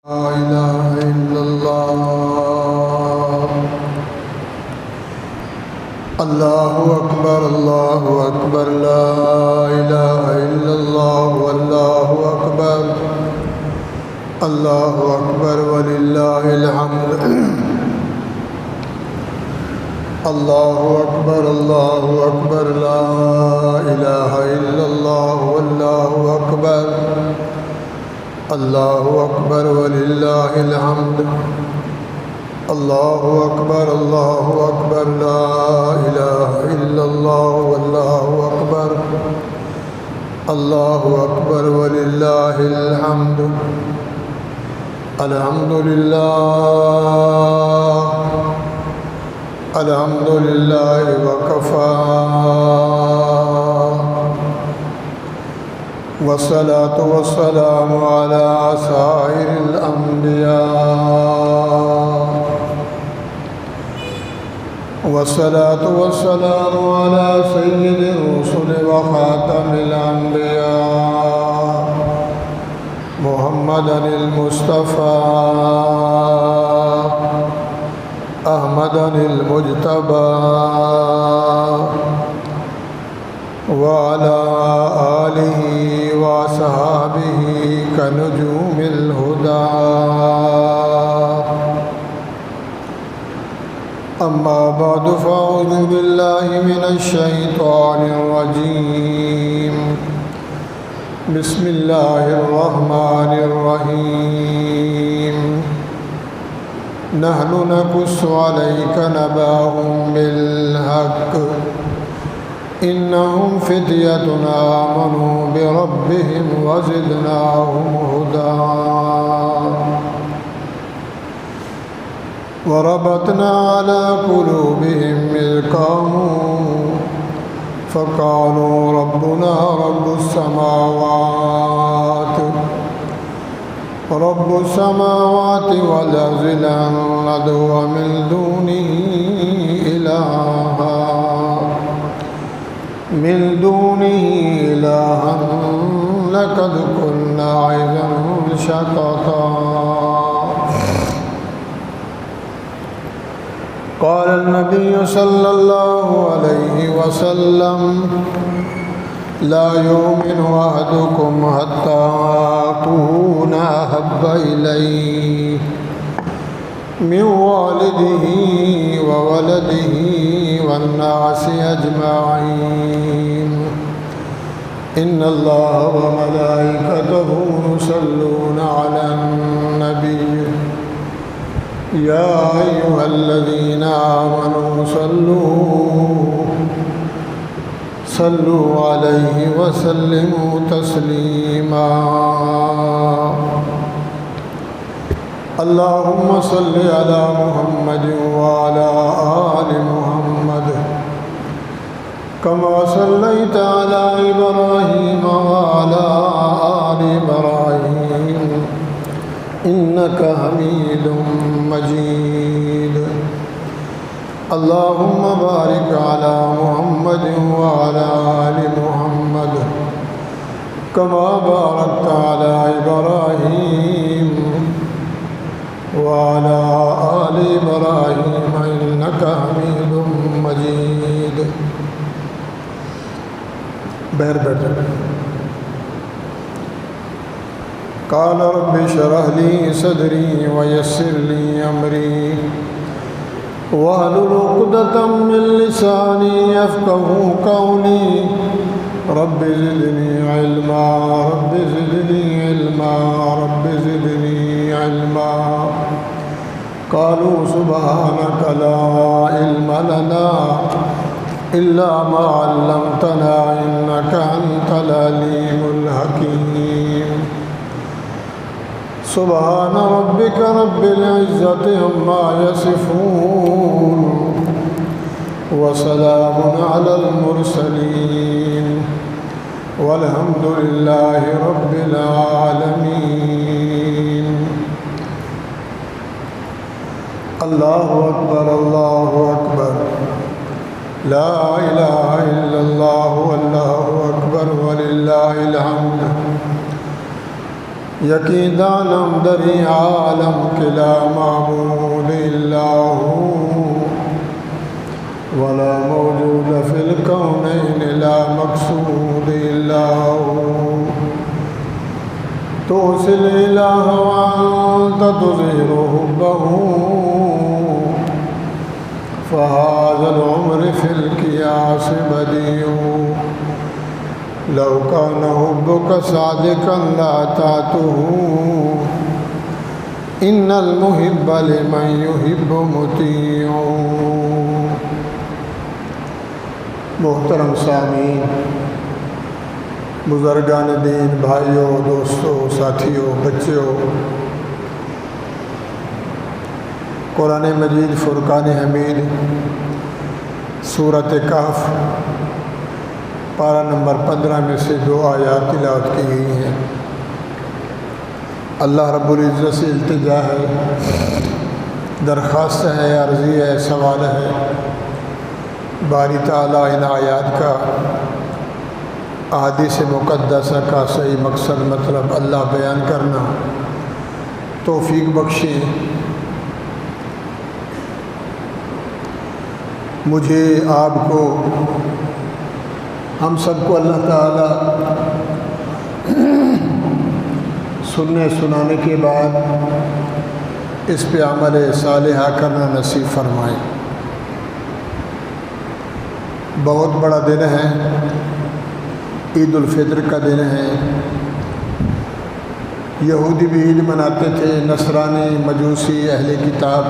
لا إله إلا الله الله أكبر الله أكبر لا إله إلا الله والله أكبر الله أكبر ولله الحمد الله أكبر الله أكبر لا إله إلا الله والله أكبر الله أكبر ولله الحمد الله أكبر الله أكبر لا إله إلا الله والله أكبر الله أكبر ولله الحمد الحمد لله وكفى والصلاة والسلام على سائر الأنبياء والصلاة والسلام على سيد الرسل وخاتم الأنبياء محمد المصطفى أحمد المجتبى وعلى آله وصحابه كنجوم الهدى أما بعد فأعوذ بالله من الشيطان الرجيم بسم الله الرحمن الرحيم نحن نقص عليك نبأهم بالحق إنهم فتية آمنوا بربهم وزدناهم هدى وربطنا على قلوبهم إذ قاموا فقالوا ربنا رب السماوات والأرض لن ندعو من دونه إلها لقد قلنا إذا شططا قال النبي صلى الله عليه وسلم لا يؤمن أحدكم حتى أكون أحب إليه من والده وولده والناس أجمعين إن الله وملائكته يصلون على النبي يا أيها الذين آمنوا صلوا عليه وسلموا تسليما اللهم صل على محمد وعلى آل محمد كما صليت على إبراهيم وعلى آل إبراهيم إنك حميد مجيد اللهم بارك على محمد وعلى آل محمد كما باركت على إبراهيم وعلى آل إبراهيم إنك حميد مجيد قال رب اشرح لي صدري ويسر لي أمري واحلل عقدة من لساني يفقهوا قولي رب زدني علما رب زدني علما رب زدني علما قالوا سبحانك لا علم لنا إلا ما علمتنا إنك أنت العليم الحكيم سبحان ربك رب العزة عما يصفون وسلام على المرسلين والحمد لله رب العالمين الله أكبر الله أكبر لا إله إلا الله والله أكبر ولله الحمد یقیدانم دری عالم کلا معبود الا ولا موجود فی الکونین لا مقصود الا توصل الہ وانت تظہر حبہ فهذا العمر في القياس بديع لو كان حبك صادقا لأطعته إن المحب لمن يحب مطيع۔ محترم سامعین، بزرگان دین، بھائیوں، دوستوں، ساتھیوں، بچوں، قرآن مجید فرقان حمید سورۃ کہف پارہ نمبر 15 میں سے 2 آیات تلاوت کی گئی ہیں۔ اللہ رب العزت سے التجا ہے، درخواست ہے، عرضی ہے، سوال ہے، باری تعالیٰ ان آیات کا، احادیث مقدسہ کا صحیح مقصد مطلب اللہ بیان کرنا توفیق بخشے۔ مجھے، آپ کو، ہم سب کو اللہ تعالیٰ سننے سنانے کے بعد اس پہ عمل صالحہ کرنا نصیب فرمائے۔ بہت بڑا دن ہے، عید الفطر کا دن ہے۔ یہودی بھی عید مناتے تھے، نصرانی، مجوسی، اہل کتاب۔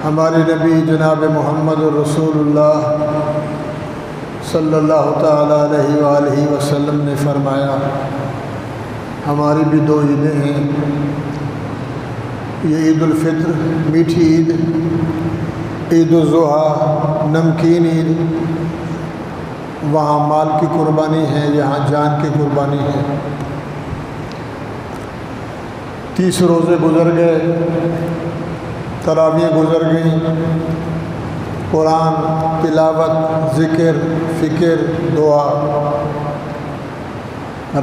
ہمارے نبی جناب محمد رسول اللہ صلی اللہ تعالیٰ علیہ وآلہ وسلم نے فرمایا ہماری بھی 2 عیدیں ہیں، یہ عید الفطر میٹھی عید، عید الاضحیٰ نمکین عید، وہاں مال کی قربانی ہے، یہاں جان کی قربانی ہے۔ 30 روزے گزر گئے، تراویح گزر گئیں، قرآن تلاوت، ذکر، فکر، دعا۔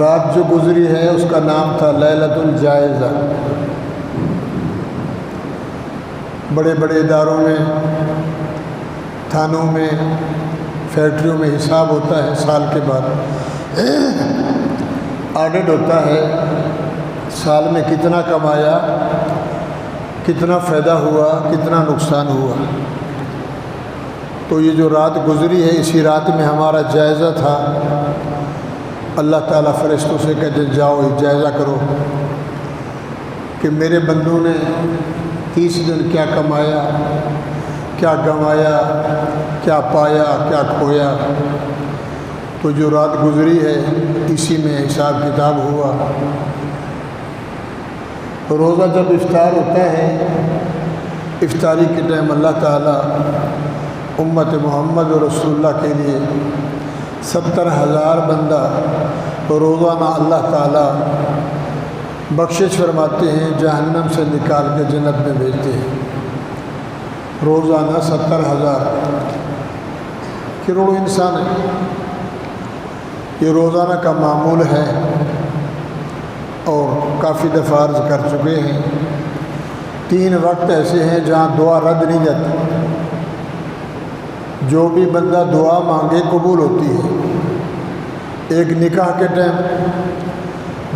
رات جو گزری ہے اس کا نام تھا لیلۃ الجائزہ۔ بڑے بڑے اداروں میں، تھانوں میں، فیکٹریوں میں حساب ہوتا ہے، سال کے بعد آڈٹ ہوتا ہے، سال میں کتنا کمایا، کتنا فائدہ ہوا، کتنا نقصان ہوا۔ تو یہ جو رات گزری ہے، اسی رات میں ہمارا جائزہ تھا۔ اللہ تعالیٰ فرشتوں سے کہتے جاؤ جائزہ کرو کہ میرے بندوں نے 30 دن کیا کمایا، کیا گنوایا، کیا پایا، کیا کھویا۔ تو جو رات گزری ہے اسی میں حساب کتاب ہوا۔ روزہ جب افطار ہوتا ہے، افطاری کے ٹائم اللہ تعالیٰ امت محمد رسول اللہ کے لیے 70,000 بندہ روزانہ اللہ تعالیٰ بخشش فرماتے ہیں، جہنم سے نکال کے جنت میں بھیجتے ہیں۔ روزانہ 70,000 کروڑوں انسان ہیں، یہ روزانہ کا معمول ہے اور کافی دفعہ عرض کر چکے ہیں۔ 3 وقت ایسے ہیں جہاں دعا رد نہیں جاتی، جو بھی بندہ دعا مانگے قبول ہوتی ہے۔ ایک نکاح کے ٹائم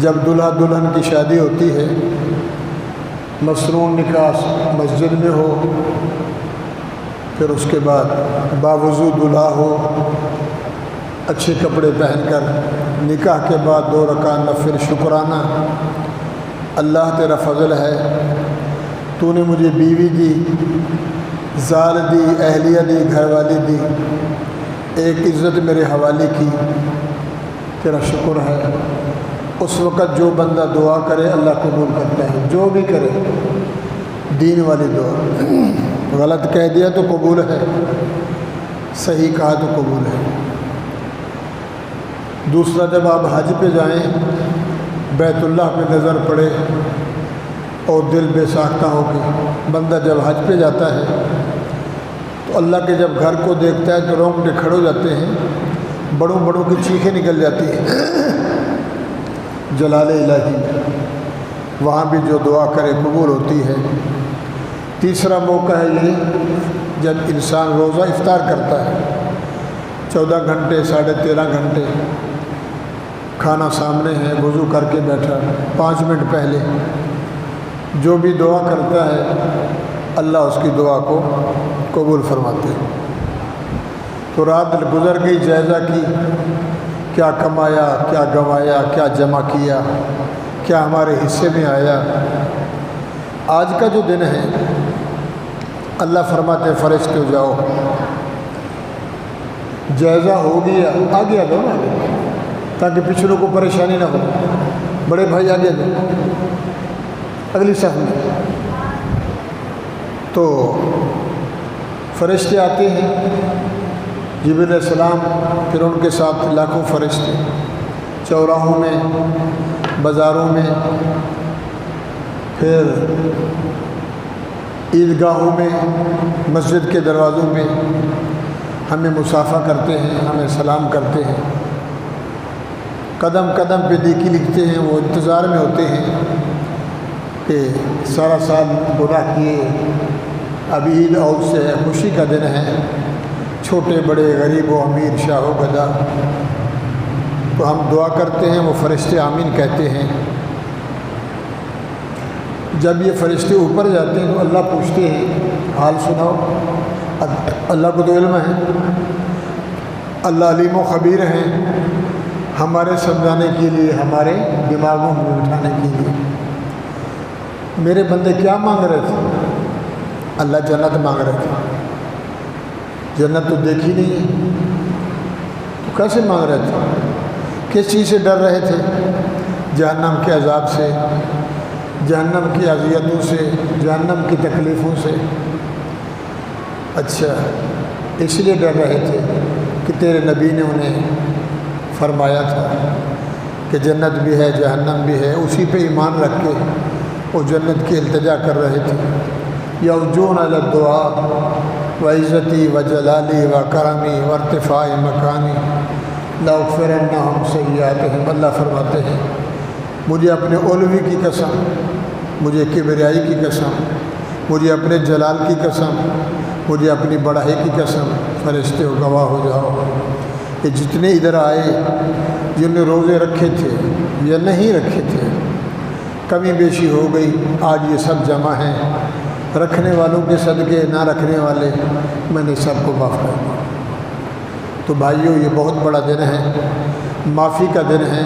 جب دلہا دلہن کی شادی ہوتی ہے، مسنون نکاح مسجد میں ہو، پھر اس کے بعد باوضو دلہا ہو، اچھے کپڑے پہن کر، نکاح کے بعد 2 رکعت نفل شکرانہ، اللہ تیرا فضل ہے، تو نے مجھے بیوی دی، زال دی، اہلیہ دی، گھر والی دی، ایک عزت میرے حوالے کی، تیرا شکر ہے۔ اس وقت جو بندہ دعا کرے اللہ قبول کرتا ہے، جو بھی کرے، دین والی دعا۔ غلط کہہ دیا تو قبول ہے، صحیح کہا تو قبول ہے۔ دوسرا، جب آپ حج پہ جائیں، بیت اللہ پہ نظر پڑے اور دل بے ساختہ ہو کے بندہ جب حج پہ جاتا ہے تو اللہ کے جب گھر کو دیکھتا ہے تو رونگٹے کھڑے ہو جاتے ہیں، بڑوں بڑوں کی چیخیں نکل جاتی ہیں۔ جلال الہی، وہاں بھی جو دعا کرے قبول ہوتی ہے۔ تیسرا موقع ہے یہ جب انسان روزہ افطار کرتا ہے، 14 گھنٹے 13.5 گھنٹے کھانا سامنے ہے، وضو کر کے بیٹھا 5 منٹ پہلے جو بھی دعا کرتا ہے اللہ اس کی دعا کو قبول فرماتے ہیں۔ تو رات گزر گئی، جائزہ کی، کیا کمایا، کیا گنوایا، کیا جمع کیا، کیا ہمارے حصے میں آیا۔ آج کا جو دن ہے اللہ فرماتے ہیں فرشتے جاؤ، جائزہ ہو گیا، آگے آ جاؤ نا، تاکہ پچھلوں کو پریشانی نہ ہو۔ بڑے بھائی آگے دو اگلی صف میں۔ تو فرشتے آتے ہیں، جبریل علیہ السلام، پھر ان کے ساتھ لاکھوں فرشتے، چوراہوں میں، بازاروں میں، پھر عیدگاہوں میں، مسجد کے دروازوں میں ہمیں مصافحہ کرتے ہیں، ہمیں سلام کرتے ہیں، قدم قدم پہ نیکی لکھتے ہیں۔ وہ انتظار میں ہوتے ہیں کہ سارا سال گناہ کیے، اب عید اور سے ہے، خوشی کا دن ہے، چھوٹے بڑے غریب و امیر شاہ و گدا۔ تو ہم دعا کرتے ہیں، وہ فرشتے آمین کہتے ہیں۔ جب یہ فرشتے اوپر جاتے ہیں تو اللہ پوچھتے ہیں حال سناؤ۔ اللہ کو تو علم ہے، اللہ علیم و خبیر ہیں، ہمارے سمجھانے کے لیے، ہمارے دماغوں میں بٹھانے کے لیے۔ میرے بندے کیا مانگ رہے تھے؟ اللہ جنت مانگ رہے تھے۔ جنت تو دیکھی نہیں ہے تو کیسے مانگ رہے تھے؟ کس چیز سے ڈر رہے تھے؟ جہنم کے عذاب سے، جہنم کی اذیتوں سے، جہنم کی تکلیفوں سے۔ اچھا، اس لیے ڈر رہے تھے کہ تیرے نبی نے انہیں فرمایا تھا کہ جنت بھی ہے جہنم بھی ہے، اسی پہ ایمان رکھ کے وہ جنت کی التجا کر رہے تھے۔ یرجون علی الدعاء وعزتی وجلالی وکرمی وارتفاع مکانی لاغفرنہم سیئاتہم۔ اللہ فرماتے ہیں مجھے اپنے علوی کی قسم، مجھے کبریائی کی قسم، مجھے اپنے جلال کی قسم، مجھے اپنی بڑائی کی قسم، فرشتے ہو گواہ ہو جاؤ کہ جتنے ادھر آئے، جن نے روزے رکھے تھے یا نہیں رکھے تھے، کمی بیشی ہو گئی، آج یہ سب جمع ہیں، رکھنے والوں کے صدقے، نہ رکھنے والے، میں نے سب کو معاف کر دیا۔ تو بھائیوں، یہ بہت بڑا دن ہے، معافی کا دن ہے،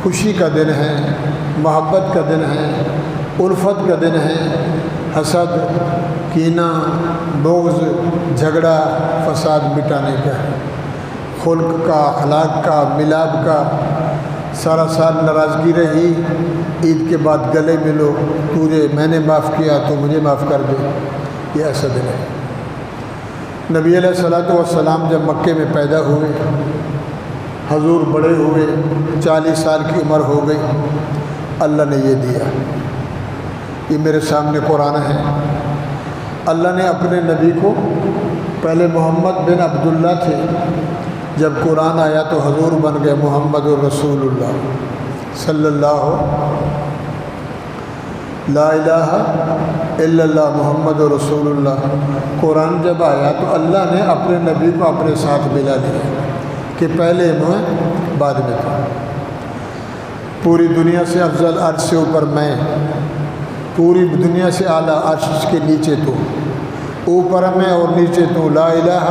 خوشی کا دن ہے، محبت کا دن ہے، الفت کا دن ہے، حسد، کینہ، بغض، جھگڑا، فساد مٹانے کا ہے، خلق کا، اخلاق کا، ملاب کا۔ سارا سال ناراضگی رہی، عید کے بعد گلے ملو، میں نے معاف کیا تو مجھے معاف کر دے، یہ ایسا دن ہے۔ نبی علیہ السلام جب مکے میں پیدا ہوئے، حضور بڑے ہوئے، 40 سال کی عمر ہو گئی، اللہ نے یہ دیا۔ یہ میرے سامنے قرآن ہے۔ اللہ نے اپنے نبی کو، پہلے محمد بن عبداللہ تھے، جب قرآن آیا تو حضور بن گئے محمد الرسول اللہ صلی اللہ لا الہ الا اللہ محمد رسول اللہ۔ قرآن جب آیا تو اللہ نے اپنے نبی کو اپنے ساتھ ملا لیا کہ پہلے میں بعد میں تھا۔ پوری دنیا سے افضل، عرش سے اوپر میں، پوری دنیا سے اعلیٰ، عرش کے نیچے تو، اوپر میں اور نیچے تو، لا الہ،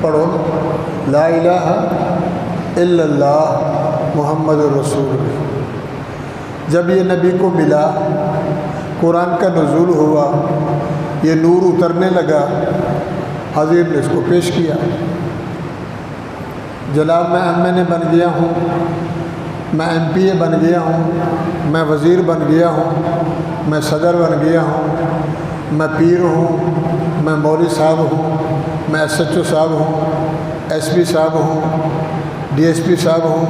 پڑھو، لا الہ الا اللہ محمد الرسول اللہ۔ جب یہ نبی کو ملا، قرآن کا نزول ہوا، یہ نور اترنے لگا، حضرت نے اس کو پیش کیا، جناب میں MNA بن گیا ہوں، میں MPA بن گیا ہوں، میں وزیر بن گیا ہوں، میں صدر بن گیا ہوں، میں پیر ہوں، میں مولوی صاحب ہوں، میں SHO صاحب ہوں، SP صاحب ہوں، DSP صاحب ہوں،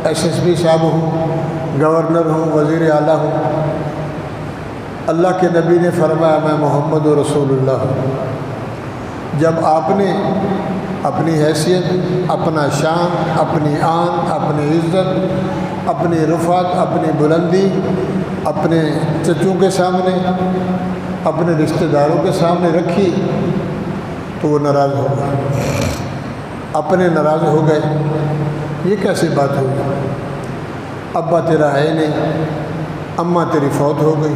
SSP صاحب ہوں، گورنر ہوں، وزیر اعلیٰ ہوں۔ اللہ کے نبی نے فرمایا میں محمد رسول اللہ ہوں۔ جب آپ نے اپنی حیثیت، اپنا شان، اپنی آن، اپنی عزت اپنی رفعت، اپنی بلندی اپنے چچوں کے سامنے، اپنے رشتہ داروں کے سامنے رکھی تو وہ ناراض ہو گئے، اپنے ناراض ہو گئے۔ یہ کیسی بات ہوئی؟ ابا تیرا ہے نہیں، اماں تیری فوت ہو گئی،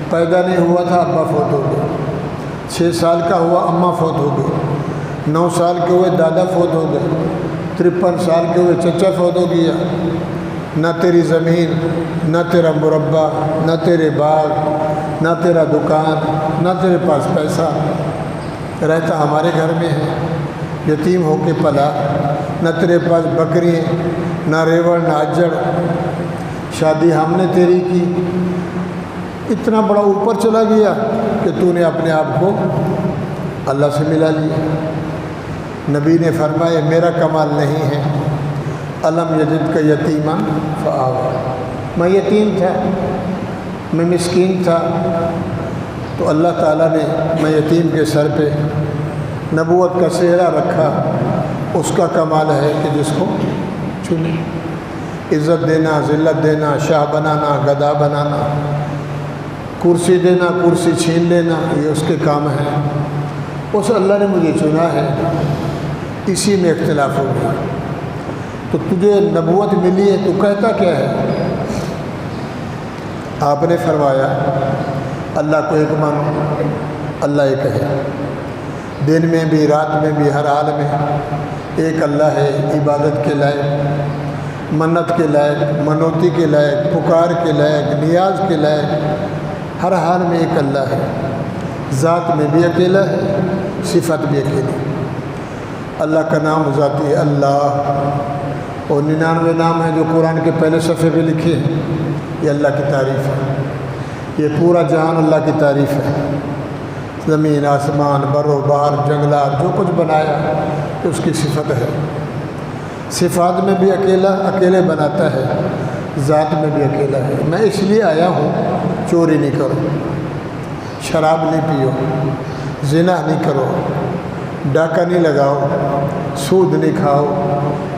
پیدا نہیں ہوا تھا ابا فوت ہو گئے، 6 سال کا ہوا اماں فوت ہو گئی، 9 سال کے ہوئے دادا فوت ہو گئے، 53 سال کے ہوئے چچا فوت ہو گیا۔ نہ تیری زمین، نہ تیرا مربع، نہ تیرے باغ، نہ تیرا دکان، نہ تیرے پاس پیسہ، رہتا ہمارے گھر میں ہے، یتیم ہو کے پلا، نہ تیرے پاس بکری ہے، نہ ریوڑ، نہ اجڑ، شادی ہم نے تیری کی، اتنا بڑا اوپر چلا گیا کہ تو نے اپنے آپ کو اللہ سے ملا لیا۔ نبی نے فرمایا میرا کمال نہیں ہے، الم یجد کا یتیما فآویٰ، میں یتیم تھا، میں مسکین تھا، تو اللہ تعالیٰ نے میں یتیم کے سر پہ نبوت کا سہرا رکھا۔ اس کا کمال ہے کہ جس کو چنے، عزت دینا، ذلت دینا، شاہ بنانا، گدا بنانا، کرسی دینا، کرسی چھین لینا، یہ اس کے کام ہے۔ اس اللہ نے مجھے چنا ہے، اسی میں اختلاف ہو گیا۔ تو تجھے نبوت ملی ہے تو کہتا کیا ہے؟ آپ نے فرمایا اللہ کو ایک مانو، اللہ ایک ہے، دن میں بھی رات میں بھی ہر حال میں ایک اللہ ہے، عبادت کے لائق، منت کے لائق، منوتی کے لائق، پکار کے لائق، نیاز کے لائق، ہر حال میں ایک اللہ ہے، ذات میں بھی اکیلا ہے، صفت بھی اکیلی۔ اللہ کا نام ذاتی ہے اللہ، اور 99 نام ہیں جو قرآن کے پہلے صفحے پہ لکھے ہیں، یہ اللہ کی تعریف ہے۔ یہ پورا جہان اللہ کی تعریف ہے، زمین، آسمان، بر و بحر، جنگلات، جو کچھ بنایا اس کی صفت ہے۔ صفات میں بھی اکیلے بناتا ہے، ذات میں بھی اکیلا ہے۔ میں اس لیے آیا ہوں چوری نہیں کرو، شراب نہیں پیو، زنا نہیں کرو، ڈاکہ نہیں لگاؤ، سود نہیں کھاؤ،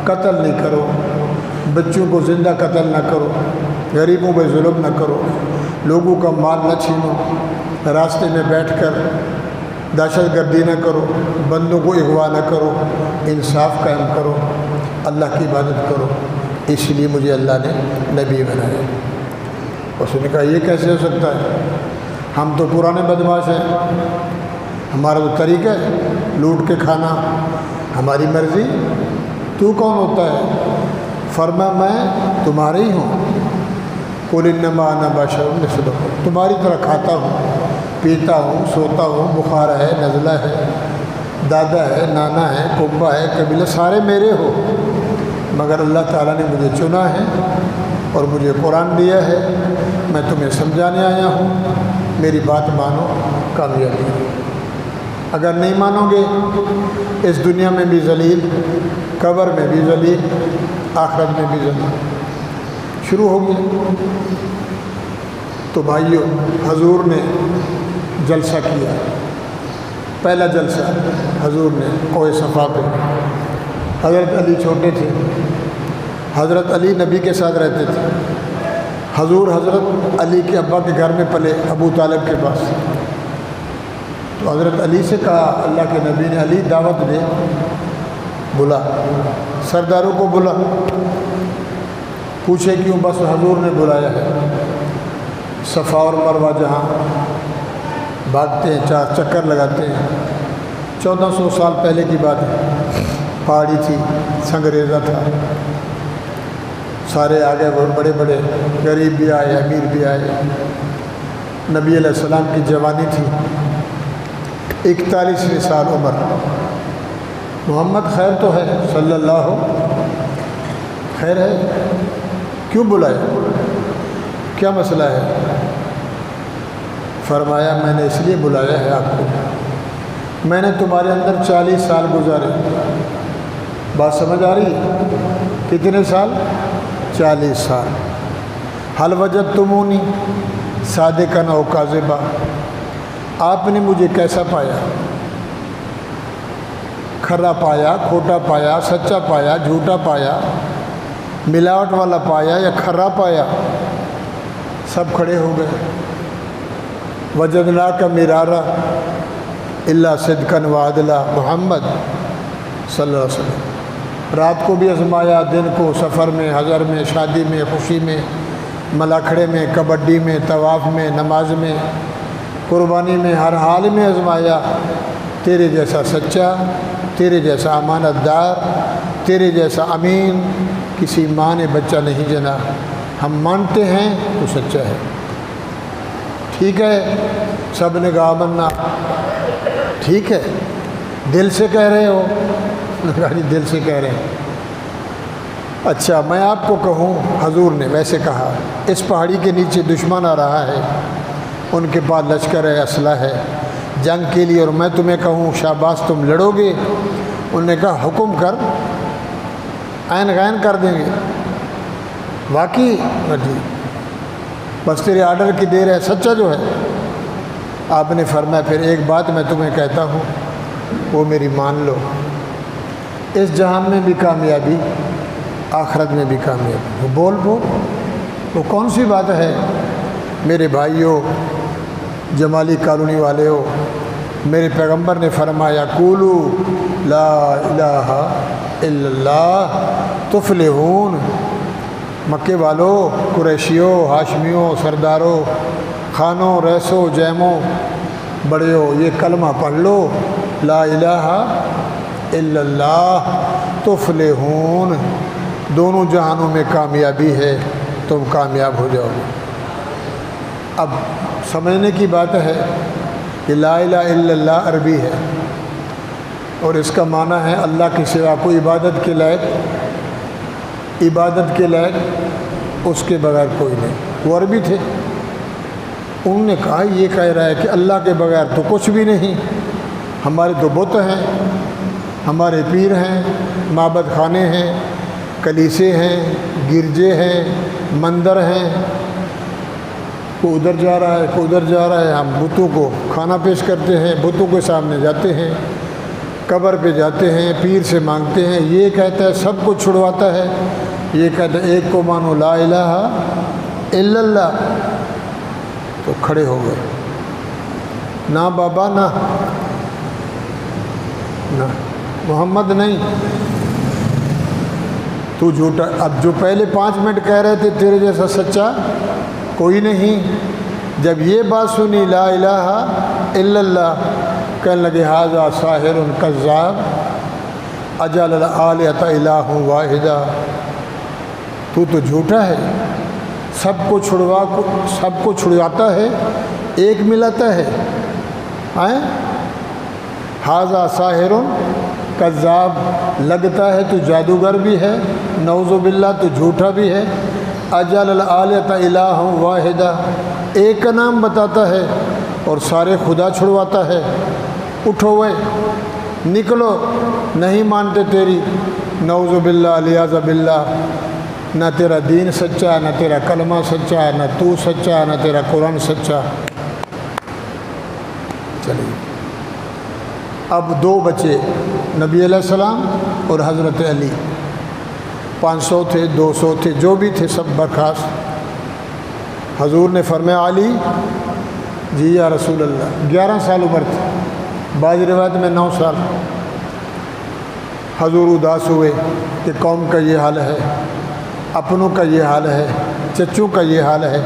قتل نہیں کرو، بچوں کو زندہ قتل نہ کرو، غریبوں پہ ظلم نہ کرو، لوگوں کا مال نہ چھینو، راستے میں بیٹھ کر دہشت گردی نہ کرو، بندوں کو اغوا نہ کرو، انصاف قائم کرو، اللہ کی عبادت کرو۔ اس لیے مجھے اللہ نے نبی بنایا۔ اس نے کہا یہ کیسے ہو سکتا ہے؟ ہم تو پرانے بدماش ہیں، ہمارا تو طریقہ ہے لوٹ کے کھانا، ہماری مرضی، تو کون ہوتا ہے؟ فرمایا میں تمہارے ہی ہوں، قل انما انا بشر مثلکم، تمہاری طرح کھاتا ہوں، پیتا ہوں، سوتا ہوں، بخار ہے، نزلہ ہے، دادا ہے، نانا ہے، پھپھا ہے، قبیلہ سارے میرے ہو، مگر اللہ تعالیٰ نے مجھے چنا ہے اور مجھے قرآن دیا ہے، میں تمہیں سمجھانے آیا ہوں، میری بات مانو، کامیابی۔ اگر نہیں مانو گے اس دنیا میں بھی ذلیل، قبر میں بھی ذلیل، آخرت میں بھی ذلیل۔ شروع ہو گیا۔ تو بھائیو، حضور نے جلسہ کیا، پہلا جلسہ حضور نے کوہ صفا پہ۔ حضرت علی چھوٹے تھے، حضرت علی نبی کے ساتھ رہتے تھے، حضور حضرت علی کے ابا کے گھر میں پلے، ابو طالب کے پاس۔ تو حضرت علی سے کہا اللہ کے نبی نے، علی دعوت دے، بلا سرداروں کو بلا۔ پوچھے کیوں؟ بس حضور نے بلایا ہے۔ صفا اور مروہ جہاں بھاگتے ہیں، 4 چکر لگاتے ہیں، 1400 سال پہلے کی بات ہے، پہاڑی تھی، سنگریزہ تھا، سارے آگے بڑے بڑے غریب بھی آئے، امیر بھی آئے۔ نبی علیہ السلام کی جوانی تھی، 41 سال عمر۔ محمد خیر تو ہے صلی اللہ، خیر ہے، کیوں بلایا؟ کیا مسئلہ ہے؟ فرمایا میں نے اس لیے بلایا ہے آپ کو، میں نے تمہارے اندر 40 سال گزارے۔ بات سمجھ آ رہی ہے؟ کتنے سال؟ 40 سال۔ حل وجدتمونی صادقا او کاذبا، آپ نے مجھے کیسا پایا؟ کھرا پایا، کھوٹا پایا، سچا پایا، جھوٹا پایا؟ ملاوٹ والا پایا یا کھرا پایا؟ سب کھڑے ہو گئے۔ وجدناک مرارا الا صدقا وعدلا، محمد صلی اللہ علیہ وسلم۔ رات کو بھی آزمایا، دن کو، سفر میں، حضر میں، شادی میں، خوشی میں، ملاکھڑے میں، کبڈی میں، طواف میں، نماز میں، قربانی میں، ہر حال میں آزمایا۔ تیرے جیسا سچا، تیرے جیسا امانت دار، تیرے جیسا امین کسی ماں نے بچہ نہیں جنا۔ ہم مانتے ہیں تو سچا ہے۔ ٹھیک ہے، سب نے کہا منا۔ ٹھیک ہے، دل سے کہہ رہے ہو؟ دل سے کہہ رہے ہیں۔ اچھا میں آپ کو کہوں، حضور نے ویسے کہا، اس پہاڑی کے نیچے دشمن آ رہا ہے، ان کے پاس لشکر ہے، اسلحہ ہے جنگ کے لیے، اور میں تمہیں کہوں شاباش تم لڑو گے؟ انہوں نے کہا حکم کر، عین غین کر دیں گے۔ واقعی جی، بس تیرے آرڈر کی دیر ہے، سچا جو ہے۔ آپ نے فرمایا پھر ایک بات میں تمہیں کہتا ہوں، وہ میری مان لو، اس جہان میں بھی کامیابی، آخرت میں بھی کامیابی۔ وہ بول وہ کون سی بات ہے؟ میرے بھائیوں، جمالی کالونی والے ہو، میرے پیغمبر نے فرمایا قولو لا الہ الا اللہ تفلحون۔ مکے والو، قریشیوں، ہاشمیوں، سرداروں، خانوں، ریسوں، جیموں، بڑیوں، یہ کلمہ پڑھ لو، لا الہ الا اللہ تفلحون، دونوں جہانوں میں کامیابی ہے، تم کامیاب ہو جاؤ گے۔ اب سمجھنے کی بات ہے کہ لا الہ الا اللہ عربی ہے، اور اس کا معنی ہے اللہ کے سوا کوئی عبادت کے لائق اس کے بغیر کوئی نہیں۔ وہ عربی تھے، انہوں نے کہا یہ کہہ رہا ہے کہ اللہ کے بغیر تو کچھ بھی نہیں، ہمارے تو بت ہیں، ہمارے پیر ہیں، معبد خانے ہیں، کلیسے ہیں، گرجے ہیں، مندر ہیں، کوئی ادھر جا رہا ہے، کوئی ادھر جا رہا ہے، ہم بتوں کو کھانا پیش کرتے ہیں، بتوں کے سامنے جاتے ہیں، قبر پہ جاتے ہیں، پیر سے مانگتے ہیں۔ یہ کہتا ہے سب کو چھڑواتا ہے، یہ کہتا ہے ایک کو مانو، لا الہ الا اللہ۔ تو کھڑے ہو گئے، نہ بابا نہ محمد نہیں، تو جھوٹا۔ اب جو پہلے 5 منٹ کہہ رہے تھے تیرے جیسا سچا کوئی نہیں، جب یہ بات سنی لا الہ الا اللہ، کہنے لگے ھذا ساحر کذاب اجعل الآلہۃ الہ واحدہ، تو جھوٹا ہے، سب کو چھڑواتا ہے، ایک ملاتا ہے۔ ھذا ساحر کذاب، لگتا ہے تو جادوگر بھی ہے، نعوذ باللہ تو جھوٹا بھی ہے۔ اجعل الآلہۃ الہ واحدہ، ایک کا نام بتاتا ہے اور سارے خدا چھڑواتا ہے۔ اٹھو وے، نکلو، نہیں مانتے تیری، نعوذ باللہ علیاذ باللہ، نہ تیرا دین سچا، نہ تیرا کلمہ سچا، نہ تو سچا، نہ تیرا قرآن سچا۔ چلیے اب 2 بچے، نبی علیہ السلام اور حضرت علی، 500 تھے، 200 تھے، جو بھی تھے سب برخاست۔ حضور نے فرمایا علی جی یا رسول اللہ، 11 سال عمر تھی، بعض روایت میں 9 سال۔ حضور اداس ہوئے کہ قوم کا یہ حال ہے، اپنوں کا یہ حال ہے، چچوں کا یہ حال ہے۔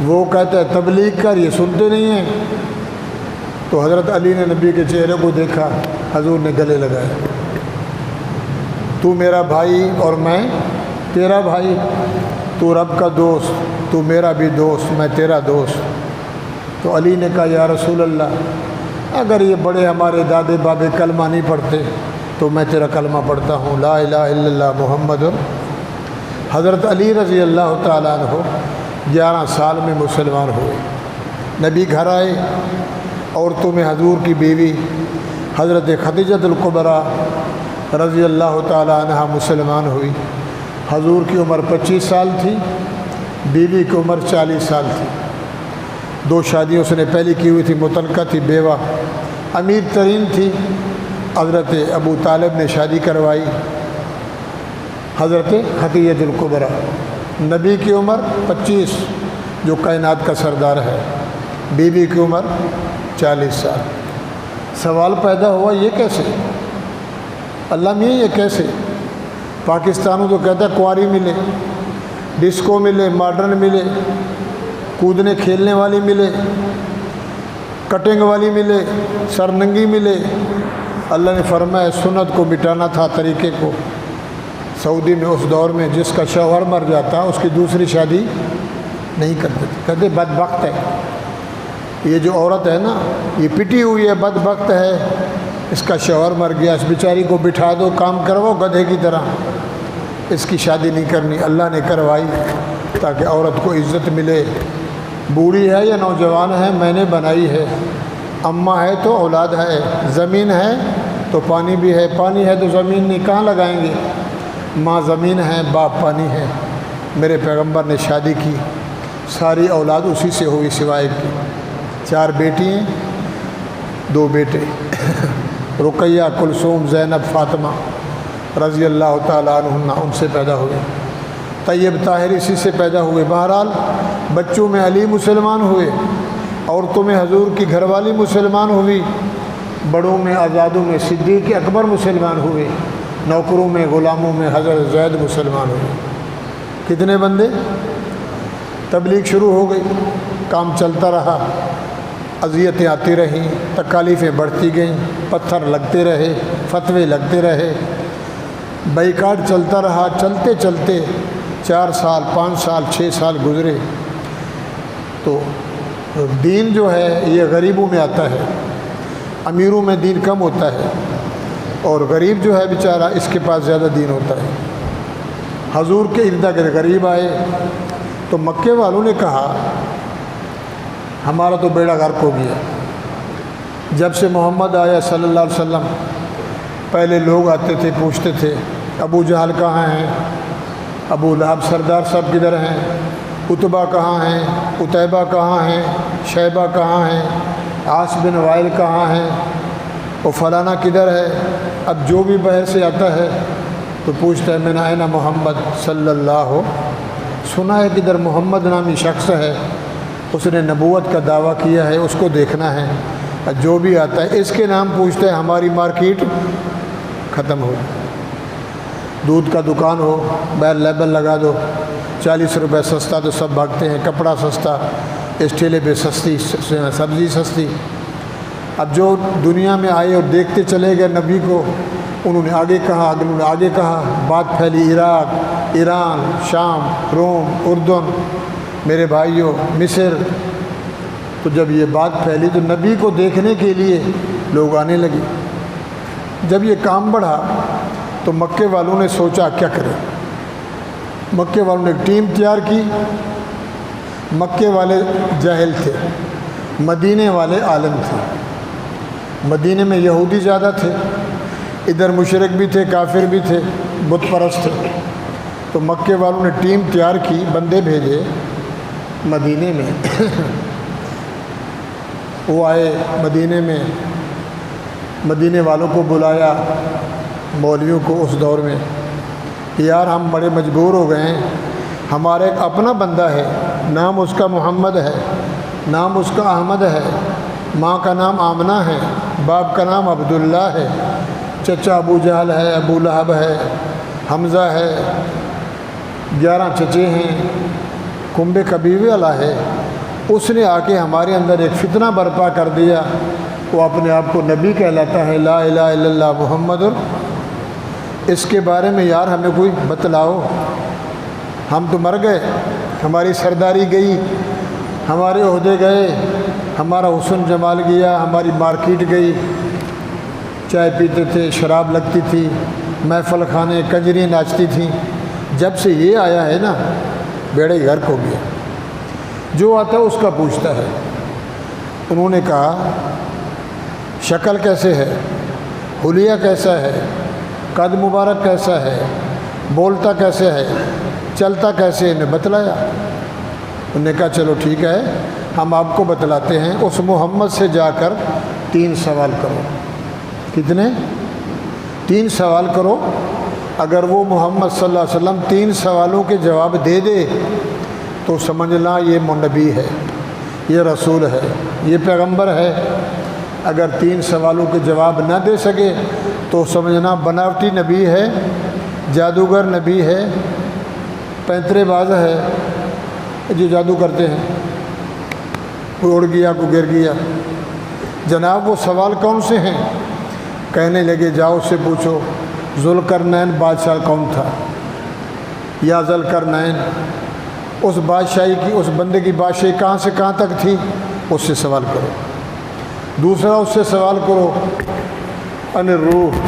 وہ کہتا ہے تبلیغ کر، یہ سنتے نہیں ہیں۔ تو حضرت علی نے نبی کے چہرے کو دیکھا، حضور نے گلے لگایا، تو میرا بھائی اور میں تیرا بھائی، تو رب کا دوست، تو میرا بھی دوست، میں تیرا دوست۔ تو علی نے کہا یا رسول اللہ، اگر یہ بڑے ہمارے دادے بابے کلمہ نہیں پڑھتے تو میں تیرا کلمہ پڑھتا ہوں، لا الہ الا اللہ محمد۔ حضرت علی رضی اللہ تعالیٰ عنہ 11 سال میں مسلمان ہوئے۔ نبی گھر آئے، عورتوں میں حضور کی بیوی حضرت خدیجۃ الکبریٰ رضی اللہ تعالیٰ عنہ مسلمان ہوئی۔ حضور کی عمر 25 سال تھی، بیوی کی عمر 40 سال تھی۔ 2 شادیوں اس نے پہلی کی ہوئی تھی، متعلقہ تھی، بیوہ امیر ترین تھی، حضرت ابو طالب نے شادی کروائی۔ حضرت خدیجہ الکبریٰ، نبی کی عمر 25 جو کائنات کا سردار ہے، بیوی کی عمر 40 سال۔ سوال پیدا ہوا یہ کیسے؟ اللہ میاں یہ کیسے؟ پاکستانوں تو کہتا ہے کنواری ملے، ڈسکو ملے، ماڈرن ملے، کودنے کھیلنے والی ملے، کٹنگ والی ملے، سرننگی ملے۔ اللہ نے فرمایا سنت کو مٹانا تھا، طریقے کو۔ سعودی میں اس دور میں جس کا شوہر مر جاتا اس کی دوسری شادی نہیں کرتے تھے، کہتے بدبخت ہے یہ جو عورت ہے نا، یہ پٹی ہوئی ہے، بدبخت ہے، اس کا شوہر مر گیا، اس بیچاری کو بٹھا دو، کام کرواؤ گدھے کی طرح، اس کی شادی نہیں کرنی۔ اللہ نے کروائی تاکہ عورت کو عزت ملے، بوڑھی ہے یا نوجوان ہے میں نے بنائی ہے، اماں ہے تو اولاد ہے، زمین ہے تو پانی بھی ہے، پانی ہے تو زمین نہیں، کہاں لگائیں گے؟ ماں زمین ہے، باپ پانی ہے۔ میرے پیغمبر نے شادی کی، ساری اولاد اسی سے ہوئی سوائے کی، 4 بیٹی ہیں 2 بیٹے، رقیہ، کلثوم، زینب، فاطمہ رضی اللہ تعالیٰ عنہن، ان سے پیدا ہوئے۔ طیب طاہر اسی سے پیدا ہوئے۔ بہرحال بچوں میں علی مسلمان ہوئے، عورتوں میں حضور کی گھر والی مسلمان ہوئی، بڑوں میں آزادوں میں صدیق اکبر مسلمان ہوئے، نوکروں میں غلاموں میں حضرت زید مسلمان ہوئے۔ کتنے بندے؟ تبلیغ شروع ہو گئی، کام چلتا رہا، اذیتیں آتی رہیں، تکالیفیں بڑھتی گئیں، پتھر لگتے رہے، فتوے لگتے رہے، بائیکاٹ چلتا رہا۔ چلتے چلتے 4 سال 5 سال 6 سال گزرے تو دین جو ہے یہ غریبوں میں آتا ہے، امیروں میں دین کم ہوتا ہے، اور غریب جو ہے بیچارہ اس کے پاس زیادہ دین ہوتا ہے۔ حضور کے ارد گرد غریب آئے تو مکے والوں نے کہا ہمارا تو بیڑا غرق ہو گیا۔ جب سے محمد آیا صلی اللہ علیہ وسلم، پہلے لوگ آتے تھے پوچھتے تھے ابو جہل کہاں ہیں، ابو لہب سردار صاحب کدھر ہیں، عتبہ کہاں ہیں، عتیبہ کہاں ہیں، شیبہ کہاں ہیں، عاص بن وائل کہاں ہیں، وہ فلانا کدھر ہے۔ اب جو بھی باہر سے آتا ہے تو پوچھتا ہے من اینا محمد صلی اللہ، سنا ہے کدھر محمد نامی شخص ہے، اس نے نبوت کا دعویٰ کیا ہے، اس کو دیکھنا ہے۔ جو بھی آتا ہے اس کے نام پوچھتا ہے، ہماری مارکیٹ ختم ہو۔ دودھ کا دکان ہو، بیر لیبل لگا دو، 40 روپے سستا تو سب بھاگتے ہیں، کپڑا سستا، اس ٹھیلے پہ سستی سبزی سستی۔ اب جو دنیا میں آئے اور دیکھتے چلے گئے نبی کو، انہوں نے آگے کہا، انہوں نے آگے کہا، بات پھیلی عراق، ایران، شام، روم، اردن، میرے بھائیوں مصر۔ تو جب یہ بات پھیلی تو نبی کو دیکھنے کے لیے لوگ آنے لگے۔ جب یہ کام بڑھا تو مکے والوں نے سوچا کیا کریں۔ مکے والوں نے ایک ٹیم تیار کی۔ مکے والے جاہل تھے، مدینے والے عالم تھے۔ مدینے میں یہودی زیادہ تھے، ادھر مشرک بھی تھے، کافر بھی تھے، بت پرست تھے۔ تو مکے والوں نے ٹیم تیار کی، بندے بھیجے مدینے میں۔ وہ آئے مدینے میں، مدینے والوں کو بلایا، مولویوں کو اس دور میں، یار ہم بڑے مجبور ہو گئے ہیں، ہمارا ایک اپنا بندہ ہے، نام اس کا محمد ہے، نام اس کا احمد ہے، ماں کا نام آمنہ ہے، باپ کا نام عبداللہ ہے، چچا ابو جہل ہے، ابو لہب ہے، حمزہ ہے، 11 چچے ہیں، کنب کبیب والا ہے۔ اس نے آ کے ہمارے اندر ایک فتنہ برپا کر دیا، وہ اپنے آپ کو نبی کہلاتا ہے، لا الہ الا اللہ محمد۔ اس کے بارے میں یار ہمیں کوئی بتلاؤ، ہم تو مر گئے، ہماری سرداری گئی، ہمارے عہدے گئے، ہمارا حسن جمال گیا، ہماری مارکیٹ گئی، چائے پیتے تھے، شراب لگتی تھی، محفل خانے، کنجریاں ناچتی تھیں۔ جب سے یہ آیا ہے نا، بیڑے غرق ہو گیا۔ جو آتا ہے اس کا پوچھتا ہے۔ انہوں نے کہا شکل کیسے ہے، حلیہ کیسا ہے، قد مبارک کیسا ہے، بولتا کیسے ہے، چلتا کیسے، انہیں بتلایا۔ انہوں نے کہا چلو ٹھیک ہے، ہم آپ کو بتلاتے ہیں، اس محمد سے جا کر 3 سوال کرو۔ کتنے؟ 3 سوال کرو، اگر وہ محمد صلی اللہ علیہ وسلم 3 سوالوں کے جواب دے دے تو سمجھنا یہ نبی ہے، یہ رسول ہے، یہ پیغمبر ہے۔ اگر 3 سوالوں کے جواب نہ دے سکے تو سمجھنا بناوٹی نبی ہے، جادوگر نبی ہے، پینترے باز ہے، جو جادو کرتے ہیں، کوئی اڑ گیا کوئی گر گیا۔ جناب وہ سوال کون سے ہیں؟ کہنے لگے جاؤ اس سے پوچھو ذوالقرنین بادشاہ کون تھا، یا ذوالقرنین اس بادشاہی کی، اس بندے کی بادشاہی کہاں سے کہاں تک تھی، اس سے سوال کرو۔ دوسرا اس سے سوال کرو عن الروح،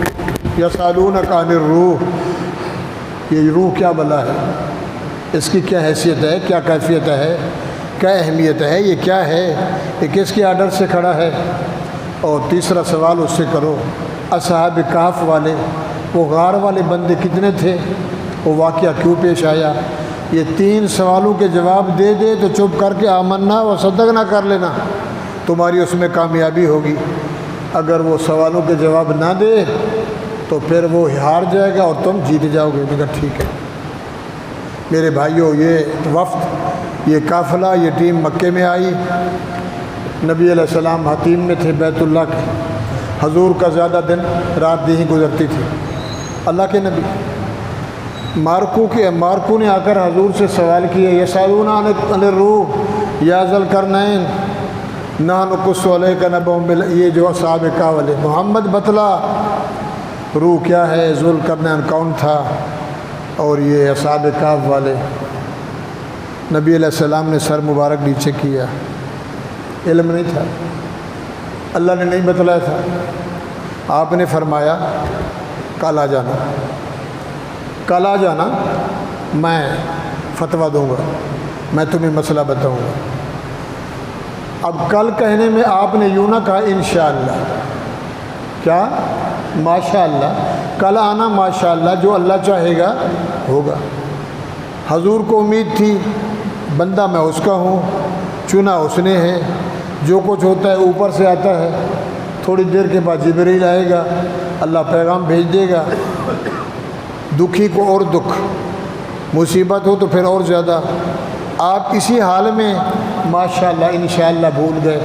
یسألونک عن الروح، یہ روح کیا بلا ہے، اس کی کیا حیثیت ہے، کیا کیفیت ہے، کیا اہمیت ہے، یہ کیا ہے، یہ کس کے آرڈر سے کھڑا ہے۔ اور تیسرا سوال اس سے کرو اصحاب کہف والے، وہ غار والے بندے کتنے تھے، وہ واقعہ کیوں پیش آیا۔ یہ 3 سوالوں کے جواب دے دے تو چپ کر کے آمنا و صدقنا کر لینا، تمہاری اس میں کامیابی ہوگی۔ اگر وہ سوالوں کے جواب نہ دے تو پھر وہ ہار جائے گا اور تم جیت جاؤ گے۔ میں کہا ٹھیک ہے۔ میرے بھائیوں، یہ وفد، یہ قافلہ، یہ ٹیم مکے میں آئی۔ نبی علیہ السلام حتیم میں تھے بیت اللہ کے، حضور کا زیادہ دن رات نہیں گزرتی تھی۔ اللہ کے نبی مارکو نے آ کر حضور سے سوال کیا، یسألون عن الروح یا ذوالقرنین نحن نقص علیک نبأهم یہ جو اصحاب کہف والے، محمد بتلا روح کیا ہے، ذوالقرنین کون تھا، اور یہ اصحاب کہف والے۔ نبی علیہ السلام نے سر مبارک نیچے کیا، علم نہیں تھا، اللہ نے نہیں بتلایا تھا۔ آپ نے فرمایا کل آ جانا، کل آ جانا، میں فتویٰ دوں گا، میں تمہیں مسئلہ بتاؤں گا۔ اب کل کہنے میں آپ نے یوں نہ کہا انشاءاللہ، کیا ماشاءاللہ، کل آنا ماشاءاللہ، جو اللہ چاہے گا ہوگا۔ حضور کو امید تھی بندہ میں اس کا ہوں، چنا اس نے ہے، جو کچھ ہوتا ہے اوپر سے آتا ہے، تھوڑی دیر کے بعد جبریل آئے گا، اللہ پیغام بھیج دے گا، دکھی کو اور دکھ، مصیبت ہو تو پھر اور زیادہ۔ آپ اسی حال میں ماشاءاللہ انشاءاللہ بھول گئے،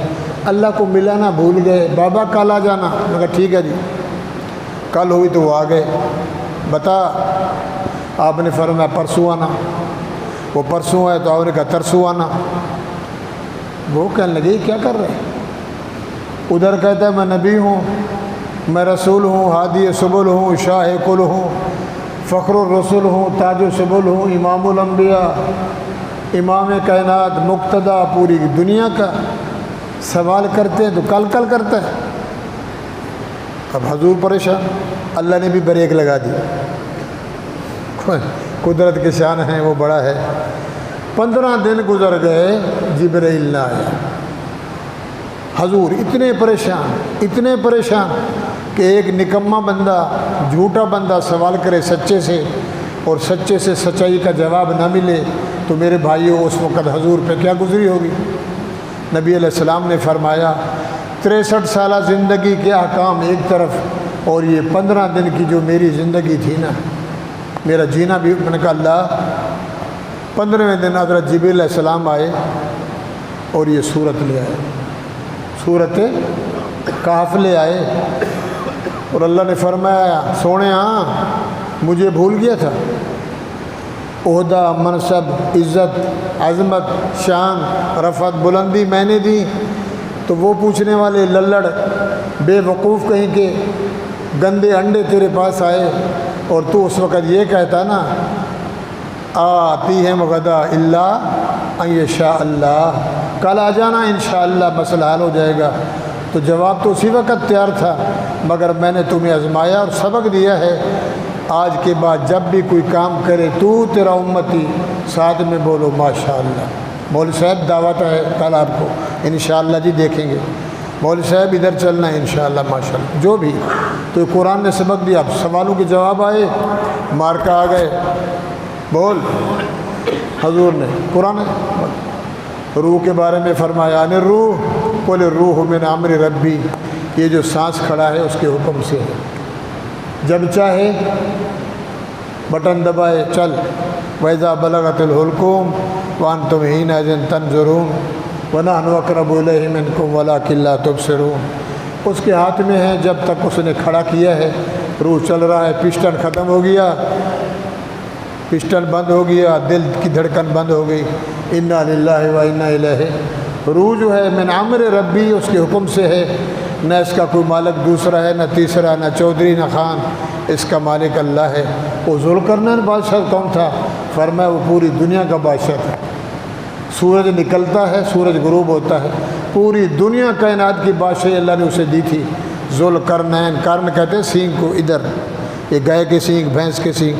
اللہ کو ملانا بھول گئے۔ بابا کل آ جانا، میں کہا ٹھیک ہے جی۔ کل ہوئی تو وہ آ گئے، بتا، آپ نے فرمایا پرسوں آنا، وہ پرسوں آئے تو آپ نے کہا ترسوں آنا۔ وہ کہنے لگے کیا کر رہے ہیں؟ ادھر کہتا ہے میں نبی ہوں، میں رسول ہوں، ہادی سبل ہوں، شاہ کل ہوں، فخر الرسول ہوں، تاج سبل ہوں، امام الانبیاء، امام کائنات، مقتدیٰ پوری دنیا کا۔ سوال کرتے ہیں تو کل کرتا ہے۔ اب حضور پریشان، اللہ نے بھی بریک لگا دی، قدرت کے شان ہیں، وہ بڑا ہے۔ 15 دن گزر گئے، جبرائیل نہ آیا۔ حضور اتنے پریشان کہ ایک نکما بندہ، جھوٹا بندہ سوال کرے سچے سے، اور سچے سے سچائی کا جواب نہ ملے تو میرے بھائیوں اس وقت حضور پہ کیا گزری ہوگی۔ نبی علیہ السلام نے فرمایا 63 سالہ زندگی کے احکام ایک طرف، اور یہ 15 دن کی جو میری زندگی تھی نا، میرا جینا بھی۔ میں نے کہا اللہ، 15ویں دن حضرت جبریل علیہ السلام آئے اور یہ صورت لے آئے، صورت کہف لے آئے، اور اللہ نے فرمایا سونے ہاں مجھے بھول گیا تھا، عہدہ، منصب، عزت، عظمت، شان، رفعت، بلندی میں نے دی، تو وہ پوچھنے والے للڑ بے وقوف کہیں کے گندے انڈے تیرے پاس آئے، اور تو اس وقت یہ کہتا نا آتی ہے غدا اللہ ان یشاء اللہ، کل آ جانا انشاءاللہ مسئلہ حل ہو جائے گا۔ تو جواب تو اسی وقت تیار تھا، مگر میں نے تمہیں آزمایا اور سبق دیا ہے، آج کے بعد جب بھی کوئی کام کرے تو تیرا امتی، ساتھ میں بولو ماشاءاللہ۔ مولوی صاحب دعوت ہے کل آپ کو، انشاءاللہ جی دیکھیں گے، مولوی صاحب ادھر چلنا ہے انشاءاللہ ماشاءاللہ، جو بھی۔ تو قرآن نے سبق دیا، اب سوالوں کے جواب آئے، مارکا آ گئے، بول حضور نے قرآن روح کے بارے میں فرمایا ان روح قل الروح من امر ربی، یہ جو سانس کھڑا ہے اس کے حکم سے ہے، جب چاہے بٹن دبائے چل، وَإِذَا بَلَغَتِ الْحُلْقُومَ وَأَنْتُمْ حِينَئِذٍ تَنظُرُونَ وَنَحْنُ أَقْرَبُ إِلَيْهِ مِنْكُمْ وَلَٰكِن لَّا تُبْصِرُونَ۔ اس کے ہاتھ میں ہے، جب تک اس نے کھڑا کیا ہے روح چل رہا ہے، پسٹن ختم ہو گیا، پسٹن بند ہو گیا، دل کی دھڑکن بند ہو گئی، اِنَّا لِلَّهِ وَإِنَّا إِلَيْهِ۔ روح جو ہے من عمر ربی، اس کے حکم سے ہے، نہ اس کا کوئی مالک دوسرا ہے، نہ تیسرا، نہ چودھری، نہ خان، اس کا مالک اللہ ہے۔ وہ ذوالقرنین بادشاہ کون تھا؟ فرمایا وہ پوری دنیا کا بادشاہ تھا۔ سورج نکلتا ہے، سورج غروب ہوتا ہے، پوری دنیا کائنات کی بادشاہی اللہ نے اسے دی تھی۔ ذوالقرنین، قرن کہتے ہیں سینگ کو، ادھر یہ گائے کے سینگ، بھینس کے سینگ،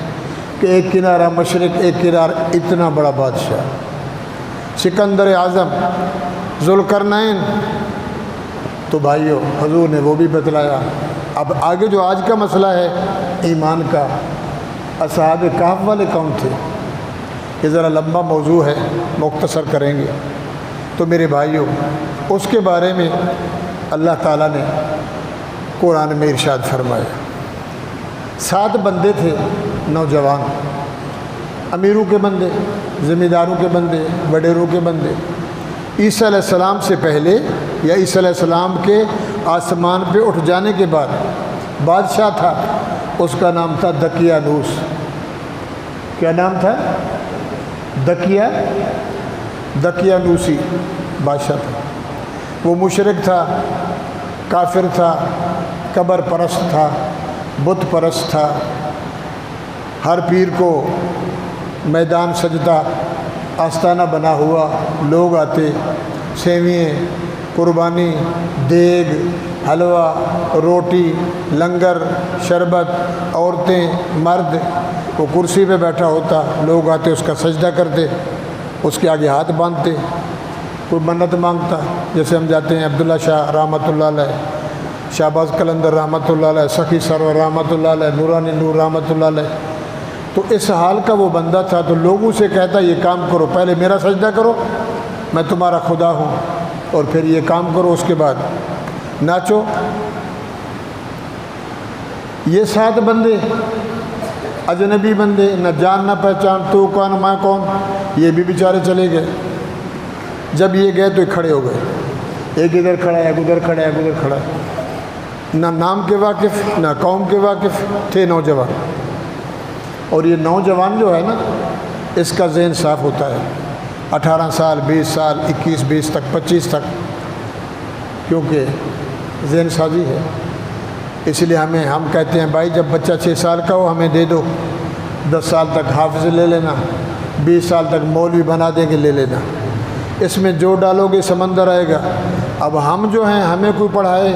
کہ ایک کنارہ مشرق ایک کنارہ، اتنا بڑا بادشاہ سکندر اعظم ذوالقرنین۔ تو بھائیو حضور نے وہ بھی بتلایا۔ اب آگے جو آج کا مسئلہ ہے ایمان کا، اصحاب کہف والے کون تھے؟ یہ ذرا لمبا موضوع ہے، مختصر کریں گے۔ تو میرے بھائیو اس کے بارے میں اللہ تعالیٰ نے قرآن میں ارشاد فرمایا۔ 7 بندے تھے نوجوان، امیروں کے بندے، ذمہ داروں کے بندے، وڈیروں کے بندے۔ عیسیٰ علیہ السلام سے پہلے یا عیسیٰ علیہ السلام کے آسمان پہ اٹھ جانے کے بعد بادشاہ تھا، اس کا نام تھا دقیانوس۔ کیا نام تھا؟ دقیانوسی بادشاہ تھا۔ وہ مشرک تھا، کافر تھا، قبر پرست تھا، بت پرست تھا۔ ہر پیر کو میدان سجدہ آستانہ بنا ہوا، لوگ آتے، سیوییں، قربانی، دیگ، حلوہ، روٹی، لنگر، شربت، عورتیں، مرد، وہ کرسی پہ بیٹھا ہوتا، لوگ آتے اس کا سجدہ کرتے، اس کے آگے ہاتھ باندھتے، کوئی منت مانگتا، جیسے ہم جاتے ہیں عبداللہ شاہ رحمۃ اللہ علیہ، شہباز قلندر رحمۃ اللہ علیہ، سخی سرور رحمۃ اللہ علیہ، نورانی نور رحمۃ اللہ علیہ۔ تو اس حال کا وہ بندہ تھا، تو لوگوں سے کہتا یہ کام کرو، پہلے میرا سجدہ کرو، میں تمہارا خدا ہوں، اور پھر یہ کام کرو، اس کے بعد ناچو۔ یہ 7 بندے اجنبی بندے، نہ جان نہ پہچان، تو کون میں کون، یہ بھی بیچارے چلے گئے۔ جب یہ گئے تو کھڑے ہو گئے، ایک ادھر کھڑا ہے، ایک ادھر کھڑا ہے، ایک ادھر کھڑا ہے، نہ نام کے واقف نہ قوم کے واقف تھے نوجوان۔ اور یہ نوجوان جو ہے نا، اس کا ذہن صاف ہوتا ہے 18 سال 20 سال 21 20 تک 25 تک، کیونکہ ذہن سازی ہے۔ اس لیے ہم کہتے ہیں بھائی جب بچہ 6 سال کا ہو ہمیں دے دو، 10 سال تک حافظ لے لینا، 20 سال تک مولوی بنا دیں گے، لے لینا، اس میں جو ڈالو گے سمندر آئے گا۔ اب ہم جو ہیں ہمیں کوئی پڑھائے،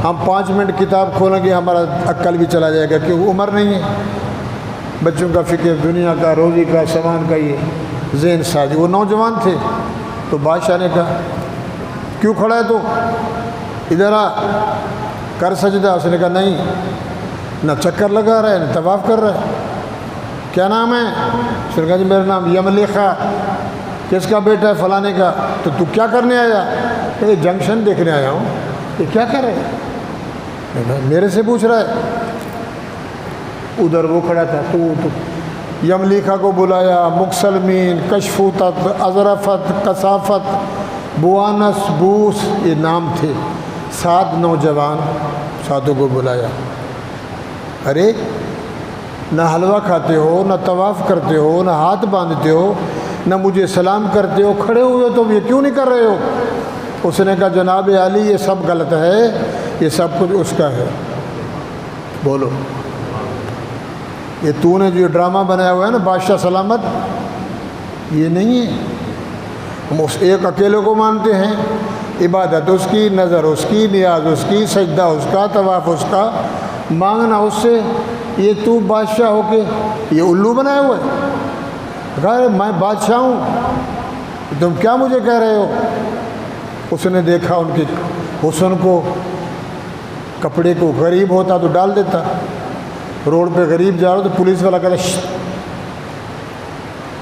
ہم 5 منٹ کتاب کھولیں گے ہمارا عقل بھی چلا جائے گا، کیونکہ عمر نہیں ہے۔ بچوں کا فکر دنیا کا، روزی کا، سامان کا، یہ ذہن سازی۔ وہ نوجوان تھے، تو بادشاہ نے کہا کیوں کھڑا ہے تو، ادھر آ کر سجدہ۔ اس نے کہا نہیں، نہ چکر لگا رہا ہے نہ طواف کر رہا ہے۔ کیا نام ہے؟ اس نے کہا جی میرا نام یملیخا۔ کس کا بیٹا ہے؟ فلانے کا۔ تو کیا کرنے آیا؟ کہ جنکشن دیکھنے آیا ہوں۔ یہ کیا کر رہے ہیں؟ میرے سے پوچھ رہا ہے۔ ادھر وہ کھڑا تھا، تو یملیخا کو بلایا، مکسلمین، کشفوتت، ازرفت، کثافت، بوانس، بوس، یہ نام تھے۔ 7 نوجوان، 7 کو بلایا۔ ارے نہ حلوہ کھاتے ہو، نہ طواف کرتے ہو، نہ ہاتھ باندھتے ہو، نہ مجھے سلام کرتے ہو، کھڑے ہوئے ہو تم یہ کیوں نہیں کر رہے ہو؟ اس نے کہا جناب عالی یہ سب غلط ہے، یہ سب کچھ اس کا ہے۔ بولو، یہ تو نے جو ڈرامہ بنایا ہوا ہے نا بادشاہ سلامت، یہ نہیں ہے۔ ہم اس ایک اکیلے کو مانتے ہیں، عبادت اس کی، نظر اس کی، نیاز اس کی، سجدہ اس کا، طواف اس کا، مانگنا اس سے۔ یہ تو بادشاہ ہو کے یہ الو بنایا ہوا ہے؟ کہا میں بادشاہ ہوں، تم کیا مجھے کہہ رہے ہو؟ اس نے دیکھا ان کے حسن کو، کپڑے کو، غریب ہوتا تو ڈال دیتا، روڈ پہ غریب جا رہا تو پولیس والا کہتا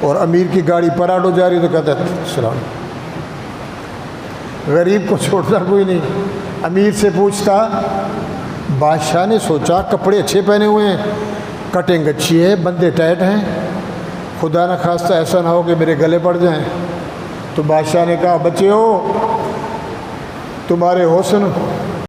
اور امیر کی گاڑی پراڈو جا رہی تو کہتا سلام۔ غریب کو چھوڑتا کوئی نہیں، امیر سے پوچھتا۔ بادشاہ نے سوچا کپڑے اچھے پہنے ہوئے ہیں، کٹنگ اچھی ہے، بندے ٹائٹ ہیں، خدا نہ خواستہ ایسا نہ ہو کہ میرے گلے پڑ جائیں۔ تو بادشاہ نے کہا بچے ہو، تمہارے حسن